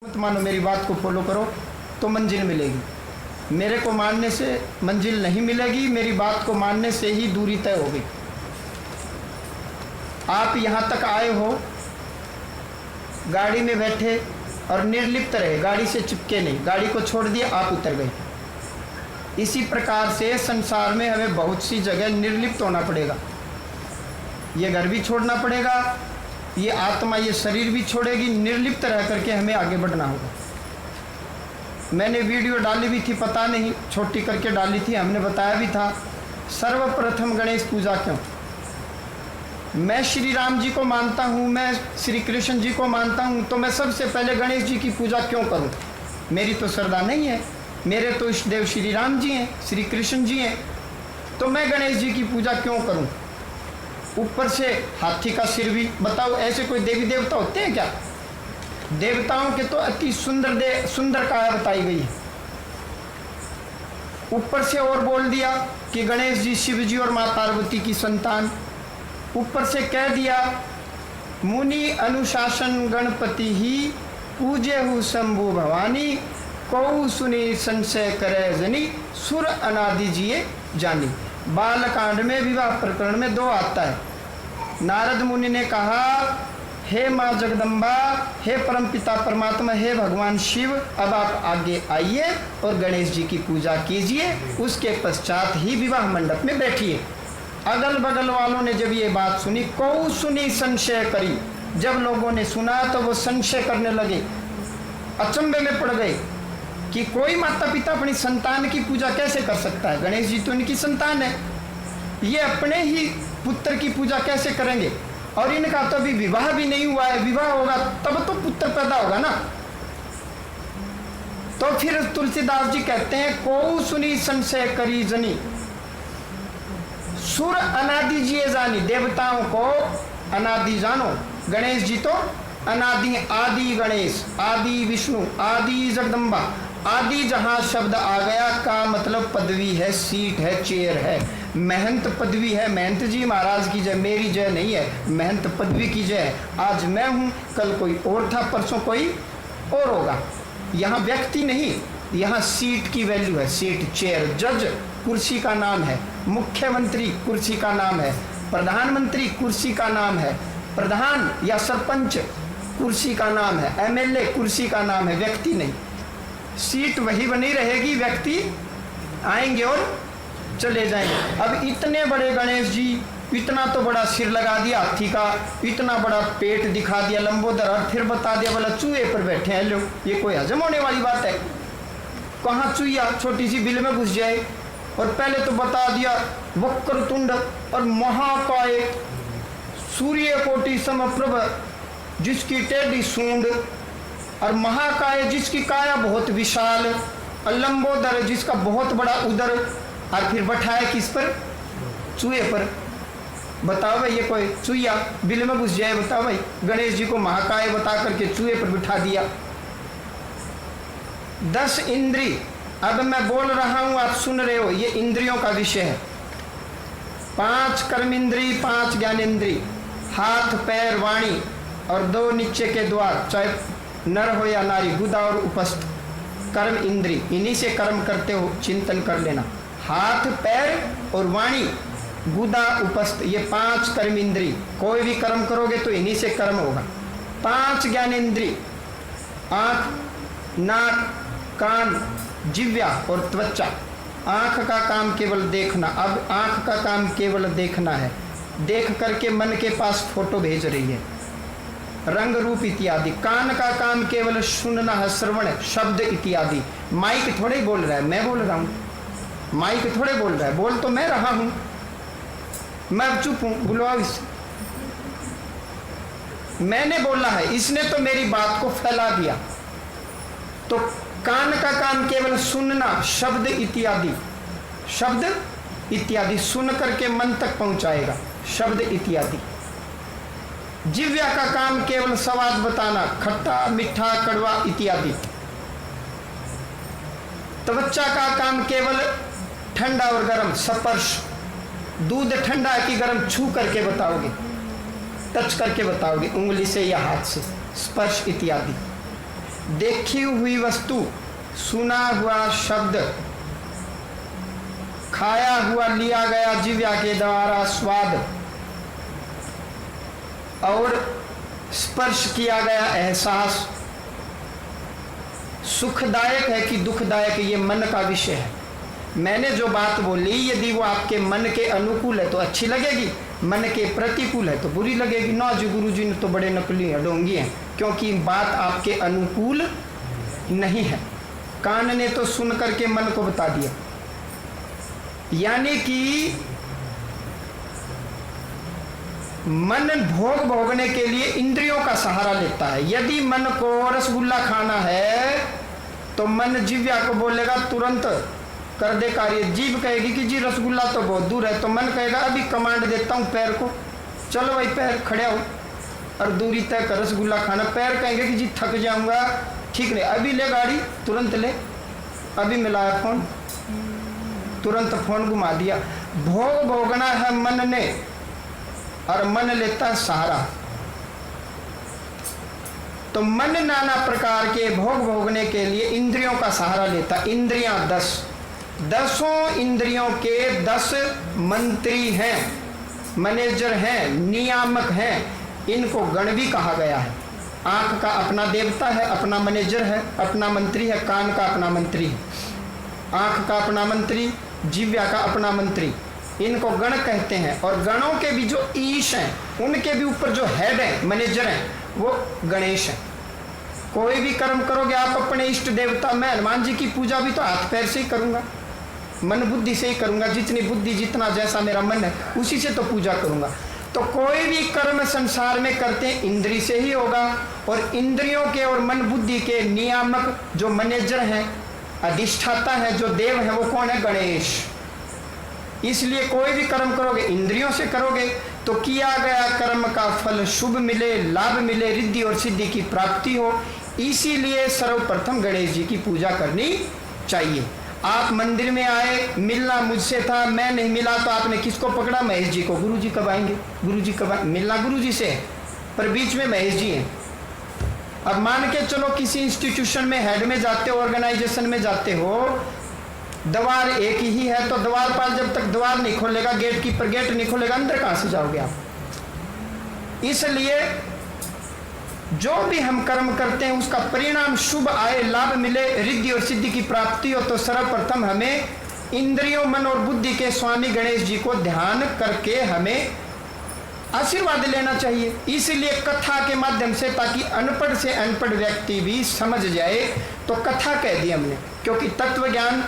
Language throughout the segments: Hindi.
मत मानो, मेरी बात को फॉलो करो तो मंजिल मिलेगी। मेरे को मानने से मंजिल नहीं मिलेगी, मेरी बात को मानने से ही दूरी तय होगी। आप यहाँ तक आए हो, गाड़ी में बैठे और निर्लिप्त रहे, गाड़ी से चिपके नहीं, गाड़ी को छोड़ दिया, आप उतर गए। इसी प्रकार से संसार में हमें बहुत सी जगह निर्लिप्त होना पड़ेगा। ये घर भी छोड़ना पड़ेगा, ये आत्मा, ये शरीर भी छोड़ेगी। निर्लिप्त रह करके हमें आगे बढ़ना होगा। मैंने वीडियो डाली भी थी, पता नहीं छोटी करके डाली थी, हमने बताया भी था सर्वप्रथम गणेश पूजा क्यों। मैं श्री राम जी को मानता हूँ, मैं श्री कृष्ण जी को मानता हूँ, तो मैं सबसे पहले गणेश जी की पूजा क्यों करूँ। मेरी तो श्रद्धा नहीं है, मेरे तो इष्ट देव श्री राम जी हैं, श्री कृष्ण जी हैं, तो मैं गणेश जी की पूजा क्यों करूँ। ऊपर से हाथी का सिर भी, बताओ ऐसे कोई देवी देवता होते हैं क्या। देवताओं के तो अति सुंदर काया बताई गई है। ऊपर से और बोल दिया कि गणेश जी शिव जी और मां पार्वती की संतान। ऊपर से कह दिया मुनि अनुशासन गणपति ही पूजे हु शंभु भवानी, कौ सुनी संशय करे जनी, सुर अनादि जिये जानी। बालकांड में विवाह प्रकरण में 2 आता है। नारद मुनि ने कहा हे माँ जगदम्बा, हे परमपिता परमात्मा, हे भगवान शिव, अब आप आगे आइए और गणेश जी की पूजा कीजिए। उसके पश्चात ही विवाह मंडप में बैठिए। अगल बगल वालों ने जब ये बात सुनी, कौ सुनी संशय करी, जब लोगों ने सुना तो वो संशय करने लगे, अचंभे में पड़ गए कि कोई माता पिता अपनी संतान की पूजा कैसे कर सकता है। गणेश जी तो इनकी संतान है, ये अपने ही पुत्र की पूजा कैसे करेंगे। और इनका तो अभी विवाह भी नहीं हुआ है, विवाह होगा तब तो पुत्र पैदा होगा ना। तो फिर तुलसीदास जी कहते हैं को सुनी संशय करी जनी, सुर अनादि जिये जानी। देवताओं को अनादि जानो, गणेश जी तो अनादि, आदि गणेश, आदि विष्णु, आदि जगदम्बा। आदि जहां शब्द आ गया का मतलब पदवी है, सीट है, चेयर है, महंत पदवी है। महंत जी महाराज की जय, मेरी जय नहीं है, महंत पदवी की जय। आज मैं हूं, कल कोई और था, परसों कोई और होगा। यहाँ व्यक्ति नहीं, यहाँ सीट की वैल्यू है, सीट, चेयर। जज कुर्सी का नाम है, मुख्यमंत्री कुर्सी का नाम है, प्रधानमंत्री कुर्सी का नाम है, प्रधान या सरपंच कुर्सी का नाम है, एमएलए कुर्सी का नाम है, व्यक्ति नहीं। सीट वही बनी रहेगी, व्यक्ति आएंगे और चले जाएंगे। अब इतने बड़े गणेश जी, इतना तो बड़ा सिर लगा दिया हाथी का, इतना बड़ा पेट दिखा दिया लंबोदर, और फिर बता दिया बोला चूहे पर बैठे हैं लोग। ये कोई हजम होने वाली बात है। कहाँ चूहिया छोटी सी बिल में घुस जाए। और पहले तो बता दिया वक्रतुंड और महाकाय, सूर्य कोटि समप्रभ, जिसकी टेढ़ी सूंड, और महाकाय जिसकी काया बहुत विशाल, और लंबोदर जिसका बहुत बड़ा उदर। और फिर बैठाया किस पर, चूहे पर। बताओ भाई, ये कोई चूहिया बिल में घुस जाए। बताओ भाई, गणेश जी को महाकाय बता करके चूहे पर बिठा दिया। 10 इंद्री, अब मैं बोल रहा हूं, आप सुन रहे हो, ये इंद्रियों का विषय है। 5 कर्म इंद्री, 5 ज्ञान इंद्री, हाथ पैर वाणी, और 2 नीचे के द्वार, चाहे नर हो या नारी, गुदा और उपस्थ। कर्म इंद्री, इन्हीं से कर्म करते हो, चिंतन कर लेना। हाथ पैर और वाणी, गुदा उपस्थ, ये 5 कर्म इंद्री। कोई भी कर्म करोगे तो इन्हीं से कर्म होगा। 5 ज्ञान इंद्री, आंख, नाक, कान, जिह्वा और त्वचा। आंख का काम केवल देखना। अब आंख का काम केवल देखना है, देख करके मन के पास फोटो भेज रही है, रंग रूप इत्यादि। कान का काम केवल सुनना है, श्रवण, शब्द इत्यादि। माइक थोड़े बोल रहा है, मैं बोल रहा हूँ। माइक थोड़े बोल रहा है, बोल तो मैं रहा हूँ, मैं अब चुप हूँ, बुलवाओ इसे। मैंने बोला है, इसने तो मेरी बात को फैला दिया। तो कान का काम केवल सुनना, शब्द इत्यादि, शब्द इत्यादि सुन करके मन तक पहुंचाएगा, शब्द इत्यादि। जिह्वा का काम केवल स्वाद बताना, खट्टा मीठा कड़वा इत्यादि। त्वचा का काम केवल ठंडा और गर्म, स्पर्श। दूध ठंडा है कि गर्म छू करके बताओगे, टच करके बताओगे, उंगली से या हाथ से, स्पर्श इत्यादि। देखी हुई वस्तु, सुना हुआ शब्द, खाया हुआ लिया गया जिह्वा के द्वारा स्वाद और स्पर्श किया गया एहसास सुखदायक है कि दुखदायक, ये मन का विषय है। मैंने जो बात बोली यदि वो आपके मन के अनुकूल है तो अच्छी लगेगी, मन के प्रतिकूल है तो बुरी लगेगी। ना जी गुरु जी ने तो बड़े नकली हैं, ढोंगी हैं, क्योंकि बात आपके अनुकूल नहीं है। कान ने तो सुन करके मन को बता दिया। यानी कि मन भोग भोगने के लिए इंद्रियों का सहारा लेता है। यदि मन को रसगुल्ला खाना है तो मन जिह्वा को बोलेगा तुरंत कर दे कार्य। जीभ कहेगी कि जी रसगुल्ला तो बहुत दूर है, तो मन कहेगा अभी कमांड देता हूँ पैर को, चलो भाई पैर खड़े हो और दूरी तय कर रसगुल्ला खाना। पैर कहेंगे कि जी थक जाऊंगा, ठीक नहीं, अभी ले गाड़ी, तुरंत ले, अभी मिलाया फोन, तुरंत फोन घुमा दिया। भोग भोगना है मन ने और मन लेता है सहारा। तो मन नाना प्रकार के भोग भोगने के लिए इंद्रियों का सहारा लेता। इंद्रियां 10, 10 इंद्रियों के 10 मंत्री हैं, मैनेजर हैं, नियामक हैं। इनको गण भी कहा गया है। आंख का अपना देवता है, अपना मैनेजर है, अपना मंत्री है। कान का अपना मंत्री है, आंख का अपना मंत्री, जिह्वा का अपना मंत्री। इनको गण कहते हैं। और गणों के भी जो ईश हैं, उनके भी ऊपर जो हेड हैं, मैनेजर हैं, वो गणेश हैं। कोई भी कर्म करोगे आप अपने इष्ट देवता, मैं हनुमान जी की पूजा भी तो हाथ पैर से ही करूंगा, मन बुद्धि से ही करूंगा। जितनी बुद्धि, जितना जैसा मेरा मन है उसी से तो पूजा करूंगा। तो कोई भी कर्म संसार में करते हैं इंद्री से ही होगा। और इंद्रियों के और मन बुद्धि के नियामक जो मैनेजर हैं, अधिष्ठाता है, जो देव है, वो कौन है? गणेश। इसलिए कोई भी कर्म करोगे इंद्रियों से करोगे तो किया गया कर्म का फल शुभ मिले, लाभ मिले, रिद्धि और सिद्धि की प्राप्ति हो। इसीलिए सर्वप्रथम गणेश जी की पूजा करनी चाहिए। आप मंदिर में आए, मिलना मुझसे था, मैं नहीं मिला तो आपने किसको पकड़ा? महेश जी को। गुरु जी कब आएंगे? गुरु जी कब आएंगे? मिलना गुरु जी से, पर बीच में महेश जी हैं। अब मान के चलो किसी इंस्टीट्यूशन में हेड में जाते हो, ऑर्गेनाइजेशन में जाते हो, द्वार एक ही है, तो द्वार पर जब तक द्वार नहीं खोलेगा, गेट कीपर गेट नहीं खोलेगा, अंदर कहां से जाओगे आप? इसलिए जो भी हम कर्म करते हैं उसका परिणाम शुभ आए, लाभ मिले, रिद्धि और सिद्धि की प्राप्ति हो, तो सर्वप्रथम हमें इंद्रियों, मन और बुद्धि के स्वामी गणेश जी को ध्यान करके हमें आशीर्वाद लेना चाहिए। इसलिए कथा के माध्यम से, ताकि अनपढ़ से अनपढ़ व्यक्ति भी समझ जाए, तो कथा कह दी हमने, क्योंकि तत्व ज्ञान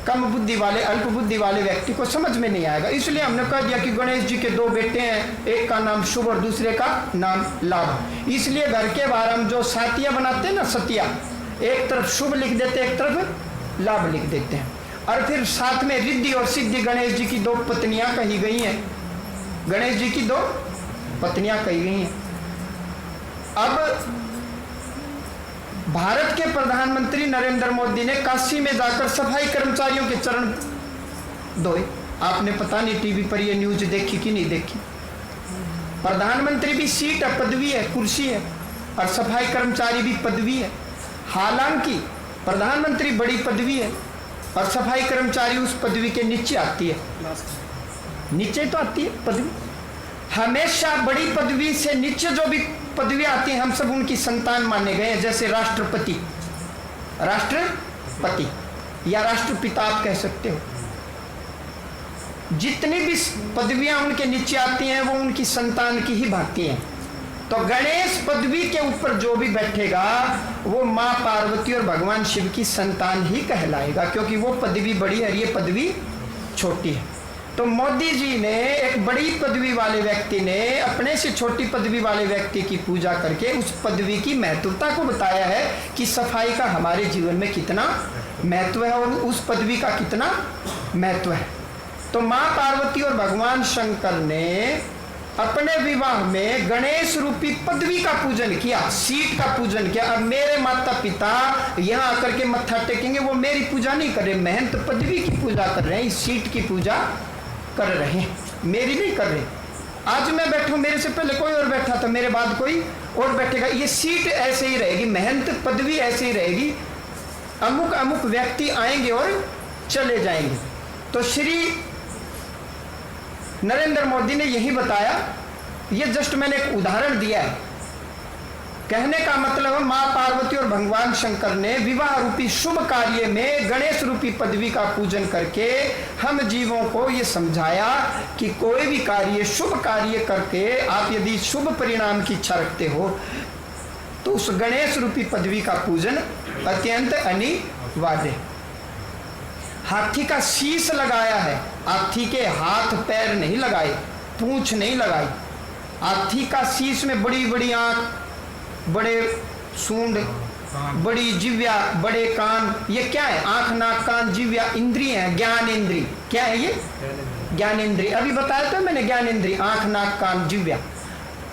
कम बुद्धि वाले, अल्प बुद्धि वाले व्यक्ति को समझ में नहीं आएगा। इसलिए हमने कह दिया कि गणेश जी के 2 बेटे हैं, एक का नाम शुभ और दूसरे का नाम लाभ। इसलिए घर के बाहर हम जो सातिया बनाते हैं ना, सतिया, एक तरफ शुभ लिख देते हैं, एक तरफ लाभ लिख देते हैं। और फिर साथ में रिद्धि और सिद्धि, गणेश जी की 2 पत्नियां कही गई हैं, गणेश जी की 2 पत्नियां कही गई हैं। अब भारत के प्रधानमंत्री नरेंद्र मोदी ने काशी में जाकर सफाई कर्मचारियों के चरण धोए। आपने पता नहीं टीवी पर ये न्यूज देखी कि नहीं देखी। प्रधानमंत्री भी सीट है, पदवी है, कुर्सी है, और सफाई कर्मचारी भी पदवी है। हालांकि प्रधानमंत्री बड़ी पदवी है और सफाई कर्मचारी उस पदवी के नीचे आती है, नीचे तो आती है पदवी। हमेशा बड़ी पदवी से नीचे जो भी पदवी आती है, हम सब उनकी संतान माने गए हैं। जैसे राष्ट्रपति, राष्ट्रपति या राष्ट्रपिता आप कह सकते हो। जितनी भी पदवियां उनके नीचे आती हैं वो उनकी संतान की ही भांति हैं। तो गणेश पदवी के ऊपर जो भी बैठेगा वो माँ पार्वती और भगवान शिव की संतान ही कहलाएगा, क्योंकि वो पदवी बड़ी है, ये पदवी छोटी है। तो मोदी जी ने, एक बड़ी पदवी वाले व्यक्ति ने अपने से छोटी पदवी वाले व्यक्ति की पूजा करके उस पदवी की महत्वता को बताया है कि सफाई का हमारे जीवन में कितना महत्व है और उस पदवी का कितना महत्व है। तो माँ पार्वती और भगवान शंकर ने अपने विवाह में गणेश रूपी पदवी का पूजन किया, सीट का पूजन किया। अब मेरे माता पिता यहाँ आकर के मत्था टेकेंगे, वो मेरी पूजा नहीं कर रहे, महंत पदवी की पूजा कर रहे हैं, इस सीट की पूजा कर रहे हैं, मेरी नहीं कर रहे। आज मैं बैठूं, मेरे से पहले कोई और बैठा था, मेरे बाद कोई और बैठेगा, ये सीट ऐसे ही रहेगी, मेहनत पदवी ऐसे ही रहेगी, अमुक अमुक व्यक्ति आएंगे और चले जाएंगे। तो श्री नरेंद्र मोदी ने यही बताया, ये जस्ट मैंने एक उदाहरण दिया है। कहने का मतलब है मां पार्वती और भगवान शंकर ने विवाह रूपी शुभ कार्य में गणेश रूपी पदवी का पूजन करके हम जीवों को ये समझाया कि कोई भी कार्य शुभ कार्य करके आप यदि शुभ परिणाम की इच्छा रखते हो तो उस गणेश रूपी पदवी का पूजन अत्यंत अनिवार्य। हाथी का शीश लगाया है, हाथी के हाथ पैर नहीं लगाए, पूंछ नहीं लगाई। हाथी का शीश में बड़ी बड़ी आंख, बड़े सूंड, बड़ी जिव्या, बड़े कान, ये क्या है? आंख नाक कान जिव्या इंद्रिय है, ज्ञान इंद्रिय। क्या है ये? ज्ञान इंद्रिय। अभी बताया था मैंने, ज्ञान इंद्रिय, आंख नाक कान जिव्या।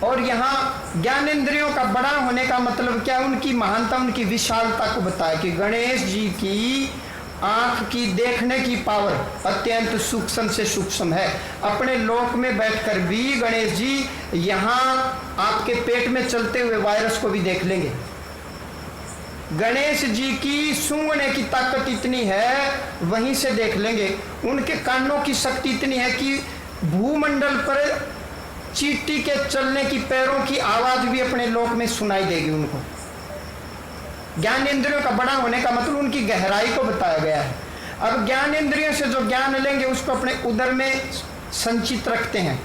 और यहाँ ज्ञान इंद्रियों का बड़ा होने का मतलब क्या? उनकी महानता, उनकी विशालता को बताया कि गणेश जी की आंख की देखने की पावर अत्यंत सूक्ष्म से सूक्ष्म है। अपने लोक में बैठकर भी गणेश जी यहाँ आपके पेट में चलते हुए वायरस को भी देख लेंगे। गणेश जी की सूंघने की ताकत इतनी है, वहीं से देख लेंगे। उनके कानों की शक्ति इतनी है कि भूमंडल पर चींटी के चलने की, पैरों की आवाज भी अपने लोक में सुनाई देगी उनको। ज्ञान इंद्रियों का बड़ा होने का मतलब उनकी गहराई को बताया गया है। अब ज्ञान इंद्रियों से जो ज्ञान लेंगे उसको अपने उदर में संचित रखते हैं,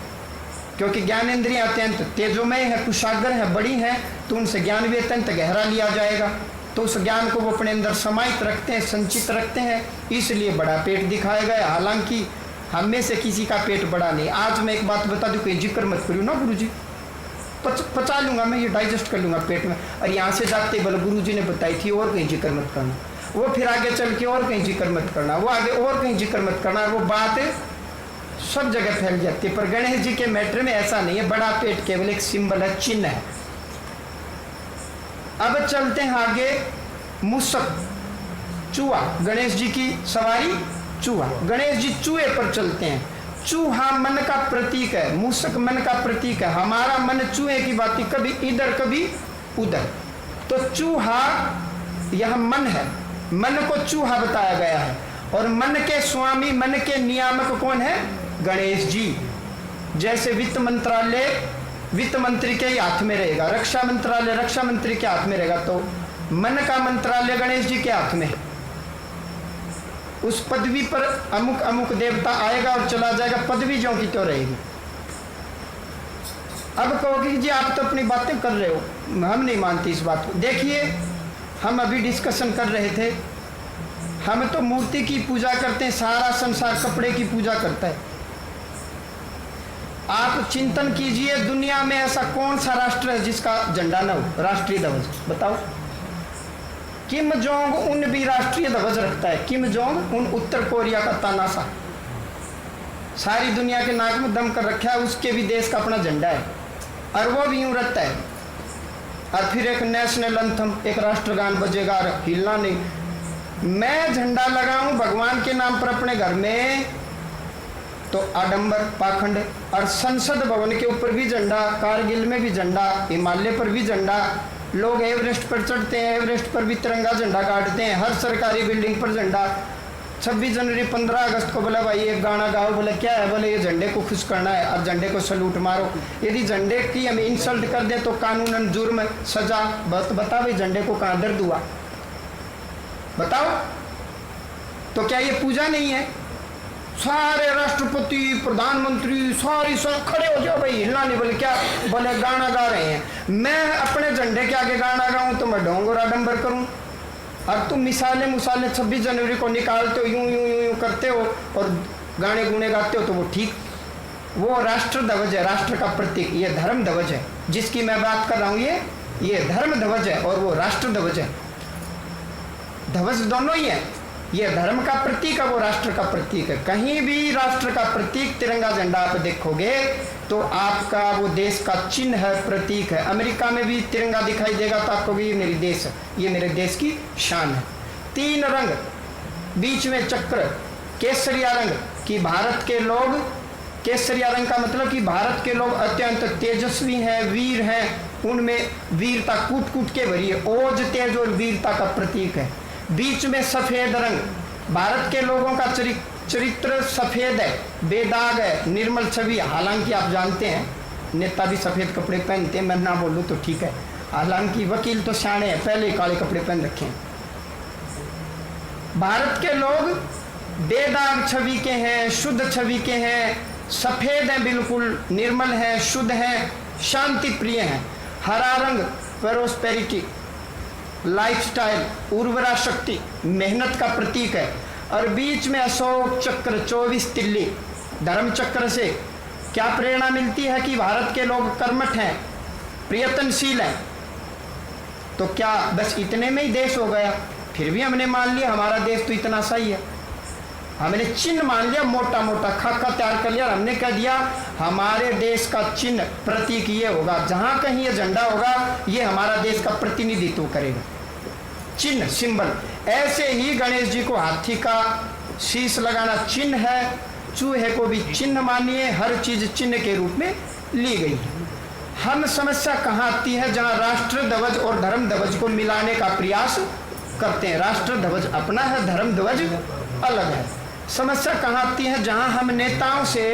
क्योंकि ज्ञान इंद्रियां अत्यंत तेजोमय है, कुशाग्र है, बड़ी हैं, तो उनसे ज्ञान भी अत्यंत गहरा लिया जाएगा। तो उस ज्ञान को वो अपने अंदर समाहित रखते हैं, संचित रखते हैं, इसलिए बड़ा पेट दिखाया गया। हालांकि हम में से किसी का पेट बड़ा नहीं। आज मैं एक बात बता दूं, कोई जिक्र मत करूँ ना गुरु जी, पचा लूंगा मैं, ये डाइजेस्ट कर लूंगा पेट में। और यहाँ से जाते बोले गुरु जी ने बताई थी और कहीं जिक्र मत करना, वो फिर आगे चल के और कहीं जिक्र मत करना, वो आगे और कहीं जिक्र मत करना, वो बात सब जगह फैल जाती है। पर गणेश जी के मैटर में ऐसा नहीं है। बड़ा पेट केवल एक सिंबल है, चिन्ह है। अब चलते हैं आगे। मूषक, चूहा, गणेश जी की सवारी चूहा। गणेश जी चूहे पर चलते हैं। चूहा मन का प्रतीक है, मूषक मन का प्रतीक है। हमारा मन चूहे की बात, कभी इधर कभी उधर। तो चूहा यह मन है, मन को चूहा बताया गया है। और मन के स्वामी, मन के नियामक कौन है? गणेश जी। जैसे वित्त मंत्रालय वित्त मंत्री के हाथ में रहेगा, रक्षा मंत्रालय रक्षा मंत्री के हाथ में रहेगा, तो मन का मंत्रालय गणेश जी के हाथ में है। उस पदवी पर अमुक अमुक देवता आएगा और चला जाएगा, पदवी ज्यों की त्यों रहेगी। अब कहोगे जी आप तो अपनी बातें कर रहे हो, हम नहीं मानते इस बात को। देखिए, हम अभी डिस्कशन कर रहे थे, हम तो मूर्ति की पूजा करते हैं, सारा संसार कपड़े की पूजा करता है। आप चिंतन कीजिए, दुनिया में ऐसा कौन सा राष्ट्र है जिसका झंडा न हो, राष्ट्रीय ध्वज? बताओ। किम जोंग उन भी राष्ट्रीय ध्वज रखता है। किम जोंग उन, उत्तर कोरिया का तानाशाह, सारी दुनिया के नाक में दम कर रखा है, उसके भी देश का अपना झंडा है, और वो भी यूं रखता है। और फिर एक नेशनल एंथम, एक राष्ट्रगान बजेगा, हिलना नहीं। मैं झंडा लगाऊं भगवान के नाम पर अपने घर में तो आडंबर, पाखंड। और संसद भवन के ऊपर भी झंडा, कारगिल में भी झंडा, हिमालय पर भी झंडा, लोग एवरेस्ट पर चढ़ते हैं, एवरेस्ट पर भी तिरंगा झंडा गाड़ते हैं, हर सरकारी बिल्डिंग पर झंडा। 26 जनवरी 15 अगस्त को बोला भाई एक गाना गाओ, बोले क्या है? बोले ये झंडे को खुश करना है और झंडे को सलूट मारो। यदि झंडे की हम इंसल्ट कर दें तो कानूनन जुर्म, सजा। बता भाई झंडे को कहाँ दर्द हुआ? बताओ। तो क्या ये पूजा नहीं है? सारे राष्ट्रपति, प्रधानमंत्री, सारी सब खड़े हो जाओ भाई, हिलना नहीं। बोले क्या? बोले गाना गा रहे हैं। मैं अपने झंडे के आगे गाना गाऊं तो मैं ढोंग और आडंबर करूं? और तुम मिसाले 26 जनवरी को निकालते हो, यूं यूं यूं यूं करते हो और गाने गुने गाते हो, तो वो ठीक, वो राष्ट्र ध्वज है, राष्ट्र का प्रतीक। ये धर्म ध्वज है जिसकी मैं बात कर रहा हूं, ये धर्म ध्वज है और वो राष्ट्र ध्वज है। ध्वज दोनों ही है, ये धर्म का प्रतीक है, वो राष्ट्र का प्रतीक है। कहीं भी राष्ट्र का प्रतीक तिरंगा झंडा आप देखोगे तो आपका वो देश का चिन्ह है, प्रतीक है। अमेरिका में भी तिरंगा दिखाई देगा तो आपको ये मेरी देश है, ये मेरे देश की शान है। 3 रंग, बीच में चक्र, केसरिया रंग कि भारत के लोग, केसरिया रंग का मतलब कि भारत के लोग अत्यंत तेजस्वी हैं, वीर हैं, उनमें वीरता कूट कूट के भरी है, ओज तेज और वीरता का प्रतीक है। बीच में सफेद रंग, भारत के लोगों का चरित्र सफेद है, बेदाग है, निर्मल छवि। हालांकि आप जानते हैं नेता भी सफेद कपड़े पहनते हैं, मैं ना बोलूँ तो ठीक है, हालांकि वकील तो शाणे हैं, पहले ही काले कपड़े पहन रखे हैं। भारत के लोग बेदाग छवि के हैं, शुद्ध छवि के हैं, सफेद हैं, बिल्कुल निर्मल हैं, शुद्ध हैं, शांति प्रिय हैं। हरा रंग प्रोस्पेरिटी, लाइफस्टाइल, उर्वरा शक्ति, मेहनत का प्रतीक है। और बीच में अशोक चक्र 24 तिल्ली, धर्म चक्र से क्या प्रेरणा मिलती है कि भारत के लोग कर्मठ हैं, प्रयत्नशील हैं। तो क्या बस इतने में ही देश हो गया? फिर भी हमने मान लिया हमारा देश तो इतना सही है, हमने चिन्ह मान लिया, मोटा मोटा खाका तैयार कर लिया और हमने कह दिया हमारे देश का चिन्ह प्रतीक ये होगा, जहां कहीं ये झंडा होगा ये हमारा देश का प्रतिनिधित्व करेगा, चिन्ह, सिंबल। ऐसे ही गणेश जी को हाथी का शीश लगाना चिन्ह है, चूहे को भी चिन्ह मानिए, हर चीज चिन्ह के रूप में ली गई है। हम समस्या कहाँ आती है? जहाँ राष्ट्र ध्वज और धर्म ध्वज को मिलाने का प्रयास करते हैं। राष्ट्र ध्वज अपना है, धर्म ध्वज अलग है। समस्या कहाँ आती है? जहाँ हम नेताओं से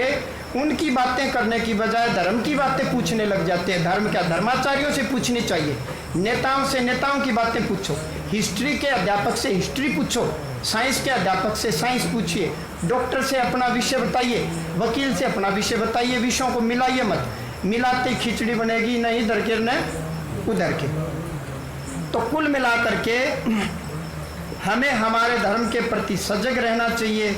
उनकी बातें करने की बजाय धर्म की बातें पूछने लग जाते हैं। धर्म क्या, धर्माचार्यों से पूछनी चाहिए, नेताओं से नेताओं की बातें पूछो, हिस्ट्री के अध्यापक से हिस्ट्री पूछो, साइंस के अध्यापक से साइंस पूछिए, डॉक्टर से अपना विषय बताइए, वकील से अपना विषय बताइए। विषयों को मिलाइए मत, मिलाते खिचड़ी बनेगी, नहीं इधर के न उधर के। तो कुल मिलाकर के हमें हमारे धर्म के प्रति सजग रहना चाहिए,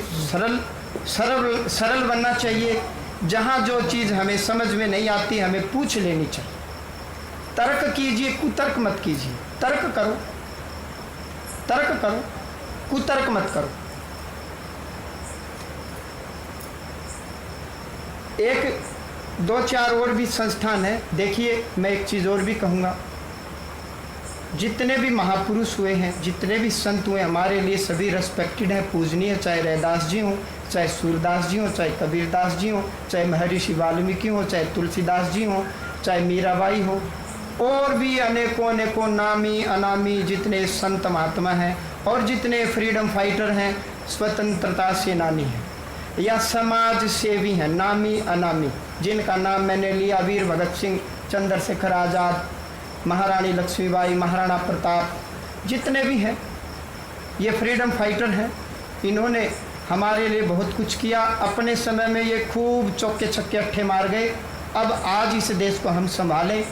सरल बनना चाहिए। जहाँ जो चीज़ हमें समझ में नहीं आती हमें पूछ लेनी चाहिए। तर्क कीजिए, कुतर्क मत कीजिए। तर्क करो, तर्क करो, कुतर्क मत करो। एक दो चार और भी संस्थान है। देखिए, मैं एक चीज़ और भी कहूँगा, जितने भी महापुरुष हुए हैं, जितने भी संत हुए, हमारे लिए सभी रेस्पेक्टेड हैं, पूजनीय, चाहे रैदास जी हों, चाहे सूरदास जी हों, चाहे कबीरदास जी हों, चाहे महर्षि वाल्मीकि हों, चाहे तुलसीदास जी हों, चाहे मीराबाई हो, और भी अनेकों अनेकों नामी अनामी जितने संत महात्मा हैं और जितने फ्रीडम फाइटर हैं, स्वतंत्रता सेनानी हैं या समाज सेवी हैं, नामी अनामी, जिनका नाम मैंने लिया, वीर भगत सिंह, चंद्रशेखर आज़ाद, महारानी लक्ष्मीबाई, महाराणा प्रताप, जितने भी हैं ये फ्रीडम फाइटर हैं। इन्होंने हमारे लिए बहुत कुछ किया। अपने समय में ये खूब चौके छक्के अट्ठे मार गए। अब आज इस देश को हम संभालें।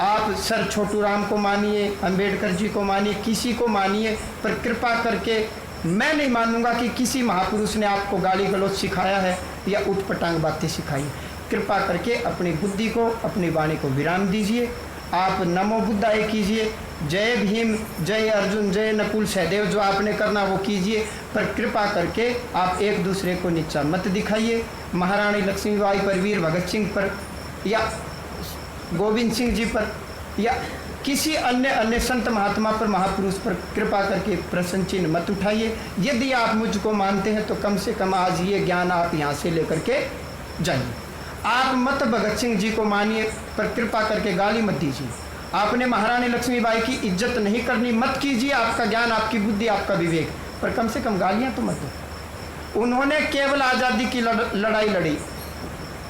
आप सर छोटू राम को मानिए, अंबेडकर जी को मानिए, किसी को मानिए, पर कृपा करके मैं नहीं मानूंगा कि किसी महापुरुष ने आपको गाली गलौज सिखाया है या उठपटांग बातें सिखाई। कृपा करके अपनी बुद्धि को, अपनी वाणी को विराम दीजिए। आप नमो बुद्धाय कीजिए, जय भीम, जय अर्जुन, जय नकुल सहदेव, जो आपने करना वो कीजिए, पर कृपा करके आप एक दूसरे को नीचा मत दिखाइए। महारानी लक्ष्मीबाई पर, वीर भगत सिंह पर या गोविंद सिंह जी पर या किसी अन्य संत महात्मा पर, महापुरुष पर कृपा करके प्रश्न चिन्ह मत उठाइए। यदि आप मुझको मानते हैं तो कम से कम आज ये ज्ञान आप यहाँ से लेकर के जाइए। आप मत भगत सिंह जी को मानिए, पर कृपा करके गाली मत दीजिए। आपने महारानी लक्ष्मीबाई की इज्जत नहीं करनी, मत कीजिए। आपका ज्ञान, आपकी बुद्धि, आपका विवेक, पर कम से कम गालियाँ तो मत दो। उन्होंने केवल आज़ादी की लड़ाई लड़ी।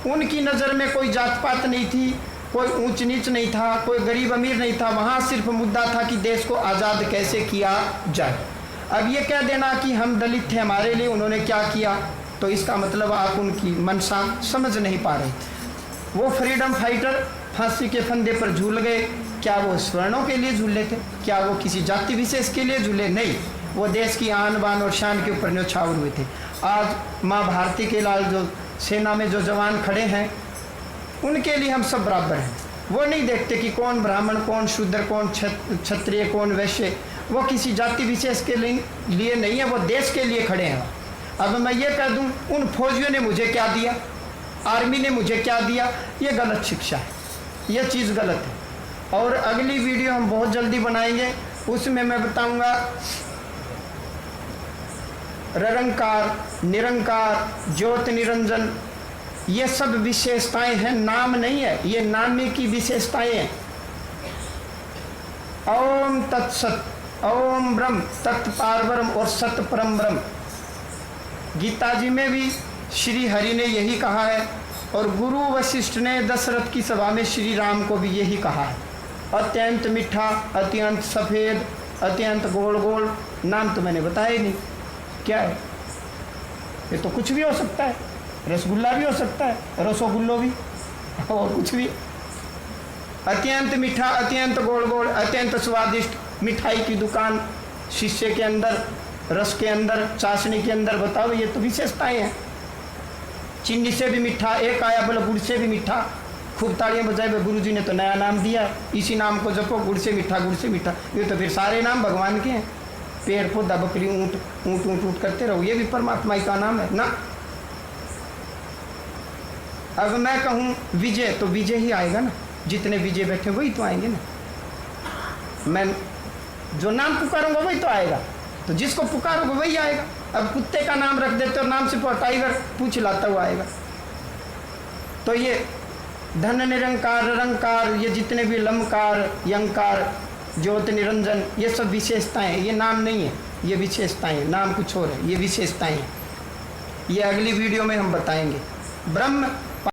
उनकी नज़र में कोई जात पात नहीं थी, कोई ऊंच नीच नहीं था, कोई गरीब अमीर नहीं था। वहाँ सिर्फ मुद्दा था कि देश को आज़ाद कैसे किया जाए। अब ये कह देना कि हम दलित थे, हमारे लिए उन्होंने क्या किया, तो इसका मतलब आप उनकी मनसा समझ नहीं पा रहे। वो फ्रीडम फाइटर फांसी के फंदे पर झूल गए। क्या वो स्वर्णों के लिए झूले थे? क्या वो किसी जाति विशेष के लिए झूले? नहीं, वो देश की आन बान और शान के ऊपर न्यौछावर हुए थे। आज माँ भारती के लाल जो सेना में जो जवान खड़े हैं, उनके लिए हम सब बराबर हैं। वो नहीं देखते कि कौन ब्राह्मण, कौन शूद्र, कौन क्षत्रिय, कौन वैश्य। वो किसी जाति विशेष के लिए नहीं है, वो देश के लिए खड़े हैं। अब मैं ये कह दूं, उन फौजियों ने मुझे क्या दिया, आर्मी ने मुझे क्या दिया, ये गलत शिक्षा है, ये चीज़ गलत है। और अगली वीडियो हम बहुत जल्दी बनाएंगे, उसमें मैं बताऊंगा ररंकार, निरंकार, ज्योत निरंजन, ये सब विशेषताएं हैं, नाम नहीं है, ये नामी की विशेषताएं हैं। ओम तत्सत, ओम ब्रह्म तत् पारब्रह्म और सत परम ब्रह्म। गीता जी में भी श्री हरि ने यही कहा है और गुरु वशिष्ठ ने दशरथ की सभा में श्री राम को भी यही कहा है। अत्यंत मीठा, अत्यंत सफ़ेद, अत्यंत गोल गोल, नाम तो मैंने बताया ही नहीं क्या है। ये तो कुछ भी हो सकता है, रसगुल्ला भी हो सकता है, रसोगुल्लो भी, और कुछ भी। अत्यंत मीठा, अत्यंत गोल गोल, अत्यंत स्वादिष्ट, मिठाई की दुकान, शीशे के अंदर, रस के अंदर, चाशनी के अंदर। बताओ, ये तो विशेषताएं हैं। चीनी से भी मीठा, एक आया बोला गुड़ से भी मीठा। खूब तालियां बजाए, गुरु जी ने तो नया नाम दिया, इसी नाम को जपो, गुड़ से मीठा, गुड़ से मीठा। ये तो फिर सारे नाम भगवान के हैं। पेड़ पौधा, बकरी, ऊँट, ऊँट ऊँट ऊँट करते रहो, ये भी परमात्मा ही का नाम है ना। अब मैं कहूँ विजय, तो विजय ही आएगा ना। जितने विजय बैठे वही तो आएंगे ना। मैं जो नाम पुकारूंगा वही तो आएगा, तो जिसको पुकारोगे वही आएगा। अब कुत्ते का नाम रख देते और नाम से टाइगर पूछ लाता हुआ आएगा। तो ये धन निरंकार, निरंकार, ये जितने भी लमकार, यंकार, ज्योत निरंजन, ये सब विशेषताएं, ये नाम नहीं है, ये विशेषताएं। नाम कुछ और है, ये विशेषताएं हैं। ये अगली वीडियो में हम बताएंगे। ब्रह्म